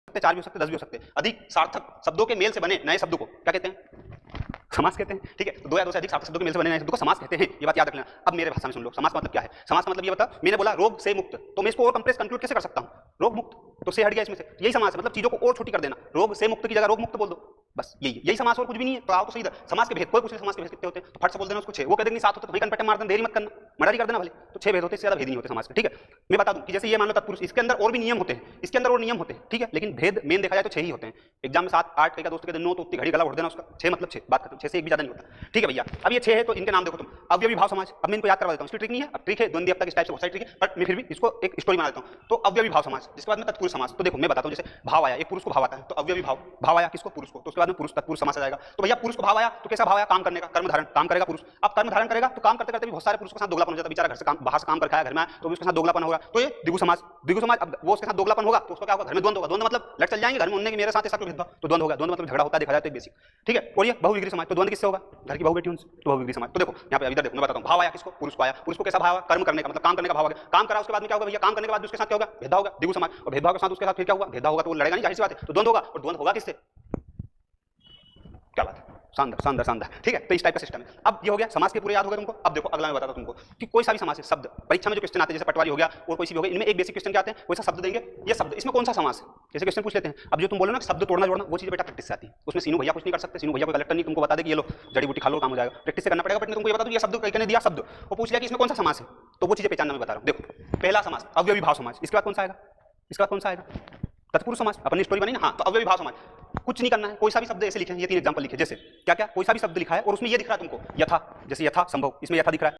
सकते, 4 भी हो सकते, 10 भी हो सकते। अधिक सार्थक शब्दों के मेल से बने नए शब्दों को क्या कहते हैं? समास कहते हैं। ठीक है, तो 2 या 2 से अधिक सार्थक शब्दों के मेल से बने नए शब्दों को समास कहते हैं। ये बात याद रख लेना। अब मेरे भाषा में सुन लो, समास मतलब क्या है। समास मतलब ये बता, मैंने बोला रोग से मुक्त, तो मैं इसको और कंप्रेस कंक्लूड कैसे कर सकता हूं? रोग मुक्त, तो से हट गया इसमें से, यही समास है। मतलब चीजों को और छोटी कर देना, रोग से मुक्त की जगह रोग मुक्त बोल दो, बस यही समास, और कुछ भी नहीं है। तो आओ तो सही, समास के भेद, कोई पूछे समास के भेद कितने होते हैं, तो फट से बोल देना उसको 6, वो कह देंगे 7 होते, तो वही कनपट्टे मार देना, देरी मत करना, मर्डर ही कर देना भले। तो 6 भेद होते हैं, इससे ज्यादा भेद नहीं होते समास के। ठीक है, मैं बता दूं कि जैसे ये मान लो तत्पुरुष, इसके अंदर और भी नियम होते हैं, इसके अंदर और नियम होते हैं। ठीक है, लेकिन भेद मेन देखा जाए तो 6 ही होते हैं। एग्जाम में 7 8 कई का दोस्त के 9, तो उतनी घड़ी गला उड़ देना उसका, 6 मतलब 6, बात खत्म, 6 से एक भी ज्यादा नहीं होता। ठीक है भैया, अब ये 6 है तो इनके नाम देखो तुम, अवयवी भाव समाज। अब मैं इनको याद करवा देता हूं, इसकी ट्रिक नहीं है, अब ट्रिक है द्वंद्वी अपतक इस टाइप से बहुत सारी ट्रिक है, बट मैं फिर भी इसको एक स्टोरी बना देता हूं। तो अवयवी भाव समाज, जिसके बाद में तत्पुरुष समाज। तो देखो मैं बताता हूं, जैसे भाव आया, एक पुरुष को भाव आता है, तो अवयवी भाव, भाव आया किसको? पुरुष को, तो उसके बाद में पुरुष तत्पुरुष समास आ जाएगा। तो भैया पुरुष को भाव आया तो कैसा भाव आया? काम करने का, कर्म धारण, काम करेगा पुरुष। अब कर्म धारण करेगा तो काम करते करते भी बहुत सारे पुरुषों के साथ दोगलापन हो जाता है, बेचारा घर से काम, बाहर से काम करके आया, घर में आया तो भी उसके साथ दोगलापन होगा, तो ये द्विगु समाज। द्विगु समाज, अब वो उसके साथ दोगलापन होगा तो उसका क्या होगा? घर में द्वंद्व होगा। द्वंद्व मतलब लड़ चल जाएंगे घर में, उनने कि मेरे साथ ऐसा क्यों भेदभाव, तो द्वंद्व होगा। द्वंद्व मतलब झगड़ा होता है, देखा जाए तो बेसिक। ठीक है, और ये बहुविग्री समाज, तो द्वंद्व किससे होगा? घर की बहू बेटी उनसे, तो बहुविग्री समाज। तो देखो यहाँ पे इधर देखो, मैं बताता हूँ, भाव आया किसको? पुरुष को आया। पुरुष को कैसा भाव आया? कर्म करने का, मतलब काम करने का भाव आ गया। काम करा उसके बाद में क्या होगा भैया? काम करने के बाद उसके साथ क्या होगा? भेदभाव होगा, द्विगु समाज। और भेदभाव के साथ उसके साथ फिर क्या होगा? भेदभाव होगा, तो वो लड़ेगा नहीं, जाहिर सी बात है, तो द्वंद्व होगा। और द्वंद्व होगा किससे? क्या बात है, शानदार शानदार शानदार। ठीक है, तो इस टाइप का सिस्टम है। अब ये हो गया समास के पूरे याद हो गए तुमको। अब देखो अगला मैं बताता हूं तुमको कि कोई सा भी समास है, शब्द परीक्षा में जो क्वेश्चन आते हैं, जैसे पटवारी हो गया और कोई सी भी हो गई, इनमें एक बेसिक क्वेश्चन क्या आते हैं, कोई सा शब्द देंगे, ये शब्द इसमें कौन सा समास है, जैसे क्वेश्चन पूछ लेते हैं। अब जो तुम बोलो ना शब्द तोड़ना जोड़ना, वो चीज बेटा प्रैक्टिस से आती है, उसमें सीनू भैया कुछ नहीं कर सकते। सीनू भैया कोई कलेक्टर नहीं, तुमको बता दे कि ये लो जड़ी बूटी खा लो, काम हो जाएगा। प्रैक्टिस से करना पड़ेगा। बट मैं तुमको ये बता दूं, ये शब्द कहीं ने दिया शब्द, वो पूछ लिया कि इसमें कौन सा समास है, तो वो चीजें पहचानना मैं बता रहा हूं। देखो पहला समास अवयवी भाव समास, इसके बाद कौन सा आएगा? इसके बाद कौन सा आएगा? तत्पुरुष समास। अपनी स्टोरी बनी ना, हाँ, तो अवयवी भाव समास। कुछ नहीं करना है, कोई सा भी शब्द ऐसे लिखे हैं, ये 3 एग्जांपल लिखे, जैसे क्या क्या, कोई सा भी शब्द लिखा है और उसमें ये दिख रहा है तुमको, यथा, जैसे यथा संभव, इसमें यथा दिख रहा है।